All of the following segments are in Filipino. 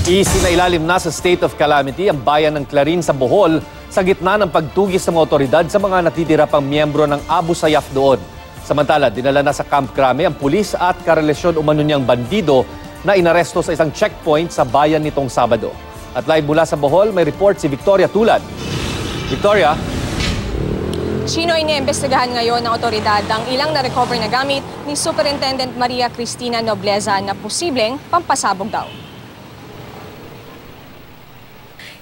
Isinailalim na sa state of calamity ang bayan ng Clarin sa Bohol sa gitna ng pagtugis ng mga otoridad sa mga natitira pang miyembro ng Abu Sayyaf doon. Samantala, dinala na sa Camp Crame ang pulis at karelasyon umano niyang bandido na inaresto sa isang checkpoint sa bayan nitong Sabado. At live mula sa Bohol, may report si Victoria Tulad. Victoria? Chino, iniimbestigahan ngayon ng otoridad ang ilang na-recover na gamit ni Superintendent Maria Cristina Nobleza na posibleng pampasabog daw.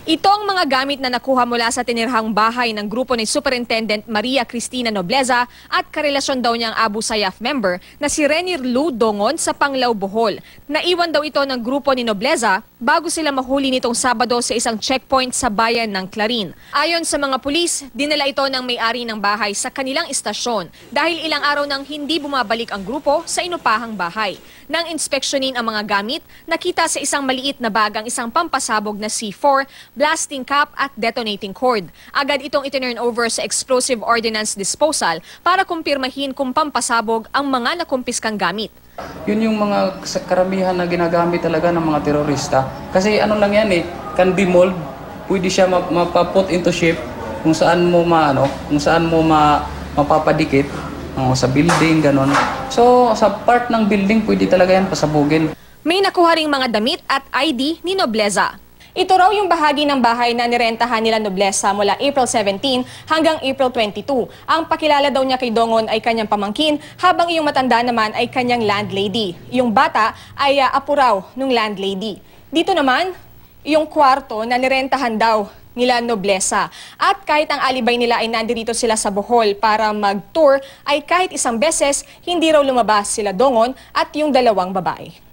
Ito ang mga gamit na nakuha mula sa tinirhang bahay ng grupo ni Superintendent Maria Cristina Nobleza at karelasyon daw niyang Abu Sayyaf member na si Renir Lu Dongon sa Panglao, Bohol. Naiwan daw ito ng grupo ni Nobleza bago sila mahuli nitong Sabado sa isang checkpoint sa bayan ng Clarin. Ayon sa mga pulis, dinala ito ng may-ari ng bahay sa kanilang istasyon dahil ilang araw nang hindi bumabalik ang grupo sa inupahang bahay. Nang inspeksyonin ang mga gamit, nakita sa isang maliit na bag ang isang pampasabog na C4, blasting cap at detonating cord. Agad itong itinurn over sa Explosive Ordnance Disposal para kumpirmahin kung pampasabog ang mga nakumpiskang gamit. Yun yung mga karamihan na ginagamit talaga ng mga terorista. Kasi ano lang yan can be mold. Pwede siya mapaput into shape kung saan mo mapapadikit sa building, ganon. So sa part ng building, pwede talaga yan pasabugin. May nakuha ring mga damit at ID ni Nobleza. Ito raw yung bahagi ng bahay na nirentahan nila Nobleza mula April 17 hanggang April 22. Ang pakilala daw niya kay Dongon ay kanyang pamangkin, habang yung matanda naman ay kanyang landlady. Yung bata ay apo raw ng landlady. Dito naman, yung kwarto na nirentahan daw nila Nobleza. At kahit ang alibay nila ay nandirito sila sa Bohol para mag-tour, ay kahit isang beses, hindi raw lumabas sila Dongon at yung dalawang babae.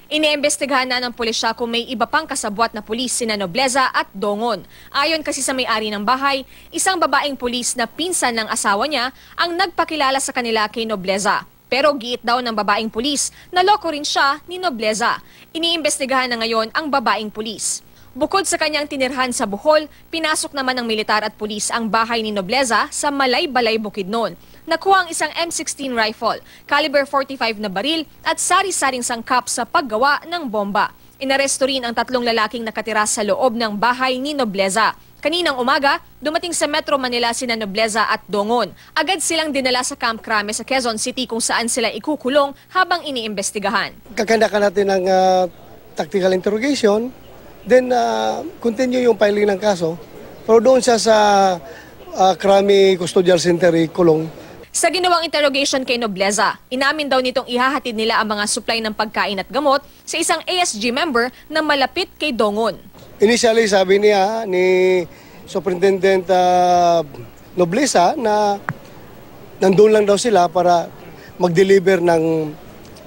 Iniimbestigahan na ng pulisya kung may iba pang kasabwat na pulis sina Nobleza at Dongon. Ayon kasi sa may-ari ng bahay, isang babaeng pulis na pinsan ng asawa niya ang nagpakilala sa kanila kay Nobleza. Pero giit daw ng babaeng pulis na loko rin siya ni Nobleza. Iniimbestigahan na ngayon ang babaeng pulis. Bukod sa kanyang tinirhan sa Bohol, pinasok naman ng militar at pulis ang bahay ni Nobleza sa Malay-Balay, Bukidnon. Nakuha ang isang M16 rifle, caliber 45 na baril at sari-saring sangkap sa paggawa ng bomba. Inaresto rin ang 3 lalaking nakatira sa loob ng bahay ni Nobleza. Kaninang umaga, dumating sa Metro Manila sina Nobleza at Dongon. Agad silang dinala sa Camp Crame sa Quezon City kung saan sila ikukulong habang iniimbestigahan. Kakandakan natin ng tactical interrogation. Then, continue yung filing ng kaso. Pero doon siya sa Crame Custodial Center, kulong. Sa ginawang interrogation kay Nobleza, inamin daw nitong ihahatid nila ang mga supply ng pagkain at gamot sa isang ASG member na malapit kay Dongon. Initially, sabi niya ni Superintendent Nobleza na nandun lang daw sila para mag-deliver ng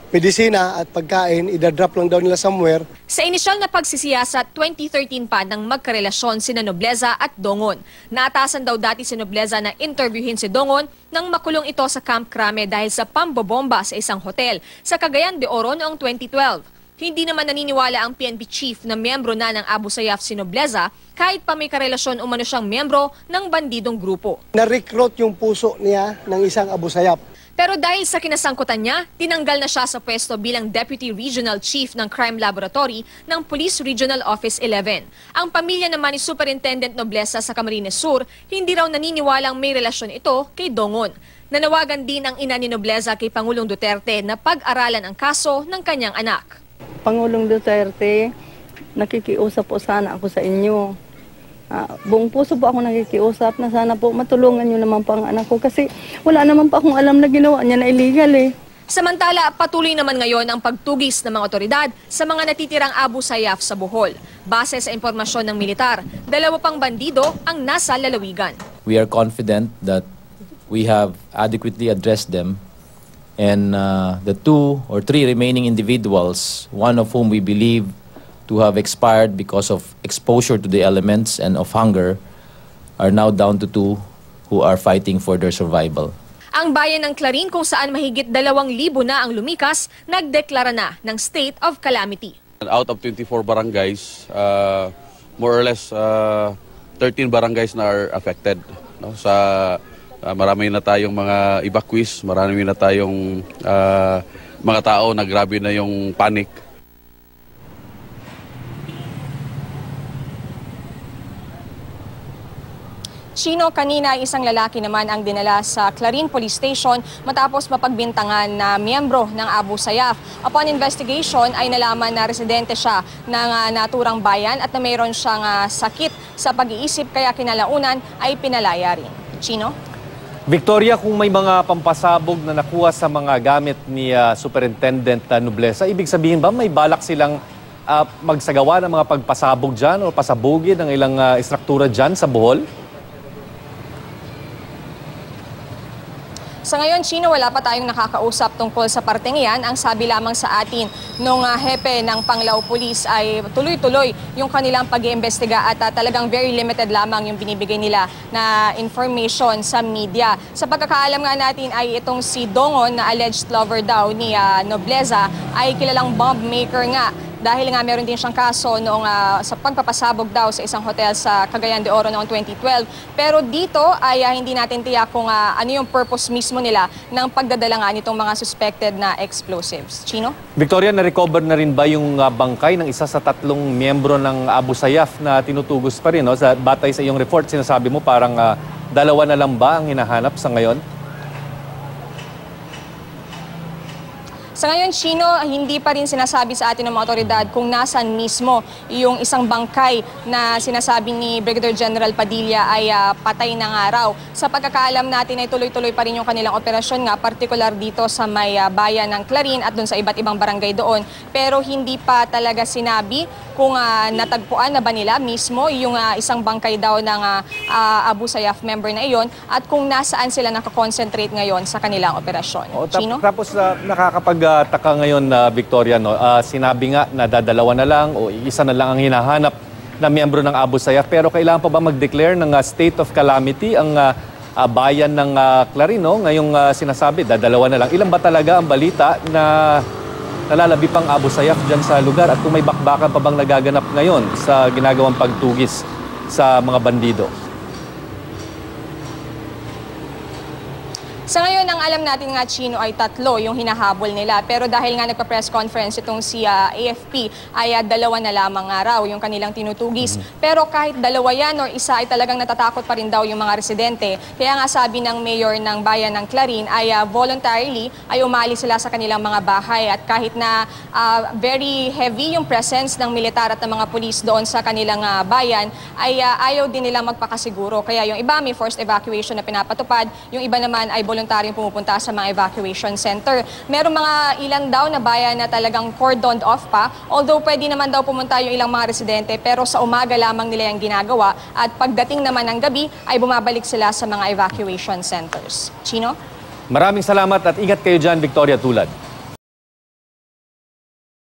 medisina at pagkain, idadrop lang daw nila somewhere. Sa inisyal na pagsisiyasat, 2013 pa nang magkarelasyon sina Nobleza at Dongon. Naatasan daw dati si Nobleza na interviewin si Dongon nang makulong ito sa Camp Crame dahil sa pambobomba sa isang hotel sa Cagayan de Oro noong 2012. Hindi naman naniniwala ang PNP chief na miyembro na ng Abu Sayyaf si Nobleza kahit pa may karelasyon umano siyang miyembro ng bandidong grupo. Na-recruit yung puso niya ng isang Abu Sayyaf. Pero dahil sa kinasangkutan niya, tinanggal na siya sa pwesto bilang Deputy Regional Chief ng Crime Laboratory ng Police Regional Office 11. Ang pamilya naman ni Superintendent Nobleza sa Camarines Sur, hindi raw naniniwalang may relasyon ito kay Dongon. Nanawagan din ang ina ni Nobleza kay Pangulong Duterte na pag-aralan ang kaso ng kanyang anak. Pangulong Duterte, nakikiusap po sana ako sa inyo. Buong puso po ako nakikiusap na sana po matulungan nyo naman po ang anak ko kasi wala naman pa akong alam na ginawa niya na illegal Samantala, patuloy naman ngayon ang pagtugis ng mga otoridad sa mga natitirang Abu Sayyaf sa Bohol. Base sa impormasyon ng militar, 2 pang bandido ang nasa lalawigan. We are confident that we have adequately addressed them and the 2 or 3 remaining individuals, one of whom we believe to have expired because of exposure to the elements and of hunger, are now down to 2 who are fighting for their survival. Ang bayan ng Clarin kung saan mahigit 2,000 na ang lumikas, nagdeklara na ng state of calamity. Out of 24 barangays, more or less 13 barangays na are affected. No? Marami na tayong mga evacuees, marami na tayong mga tao na grabe na yung panic. Chino, kanina isang lalaki naman ang dinala sa Clarin Police Station matapos mapagbintangan na miyembro ng Abu Sayyaf. Upon investigation ay nalaman na residente siya ng naturang bayan at na mayroon siyang sakit sa pag-iisip kaya kinalaunan ay pinalaya rin. Chino? Victoria, kung may mga pampasabog na nakuha sa mga gamit ni Superintendent Nobleza, ibig sabihin ba may balak silang magsagawa ng mga pagpasabog dyan o pasabugin ng ilang istruktura dyan sa Bohol? Sa ngayon, Chino, wala pa tayong nakakausap tungkol sa parteng iyan. Ang sabi lamang sa atin nung hepe ng Panglao Police ay tuloy-tuloy yung kanilang pag-iimbestiga at talagang very limited lamang yung binibigay nila na information sa media. Sa pagkakaalam nga natin ay itong si Dongon na alleged lover daw ni Nobleza ay kilalang bomb maker nga. Dahil nga meron din siyang kaso noong sa pagpapasabog daw sa isang hotel sa Cagayan de Oro noong 2012. Pero dito ay hindi natin tiyak kung ano yung purpose mismo nila ng pagdadala nga nitong mga suspected na explosives. Chino? Victoria, na-recover na rin ba yung bangkay ng isa sa 3 miyembro ng Abu Sayyaf na tinutugos pa rin? No? Batay sa iyong report, sinasabi mo parang 2 na lang ba ang hinahanap sa ngayon? Sa ngayon, Chino, hindi pa rin sinasabi sa atin ng mga otoridad kung nasan mismo yung isang bangkay na sinasabi ni Brigadier General Padilla ay patay na nga raw. Sa pagkakaalam natin ay tuloy-tuloy pa rin yung kanilang operasyon nga, partikular dito sa may bayan ng Clarin at dun sa iba't ibang barangay doon. Pero hindi pa talaga sinabi kung natagpuan na ba nila mismo yung isang bangkay daw ng Abu Sayyaf member na iyon at kung nasaan sila nakakonsentrate ngayon sa kanilang operasyon. Chino? Tapos nakakapagtaka ngayon, Victoria, no? Sinabi nga na dadalawa na lang o isa na lang ang hinahanap na miyembro ng Abu Sayyaf. Pero kailangan pa ba mag-declare ng state of calamity ang bayan ng Clarin? No? Ngayong sinasabi, dadalawa na lang. Ilan ba talaga ang balita na nalalabi pang Abu Sayyaf dyan sa lugar at kung may bakbakan pa bang nagaganap ngayon sa ginagawang pagtugis sa mga bandido? Sa ngayon, ang alam natin nga, Chino, ay 3 yung hinahabol nila. Pero dahil nga nagpa-press conference itong si AFP, ay 2 na lamang nga raw yung kanilang tinutugis. Pero kahit 2 yan or isa ay talagang natatakot pa rin daw yung mga residente. Kaya nga sabi ng mayor ng bayan ng Clarin ay voluntarily ay umalis sila sa kanilang mga bahay. At kahit na very heavy yung presence ng militar at ng mga pulis doon sa kanilang bayan, ay ayaw din nila magpakasiguro. Kaya yung iba may forced evacuation na pinapatupad, yung iba naman ay voluntaryong pumupunta sa mga evacuation center. Merong mga ilan daw na bayan na talagang cordoned off pa, although pwede naman daw pumunta yung ilang mga residente pero sa umaga lamang nila yung ginagawa at pagdating naman ng gabi ay bumabalik sila sa mga evacuation centers. Chino? Maraming salamat at ingat kayo dyan, Victoria Tulad.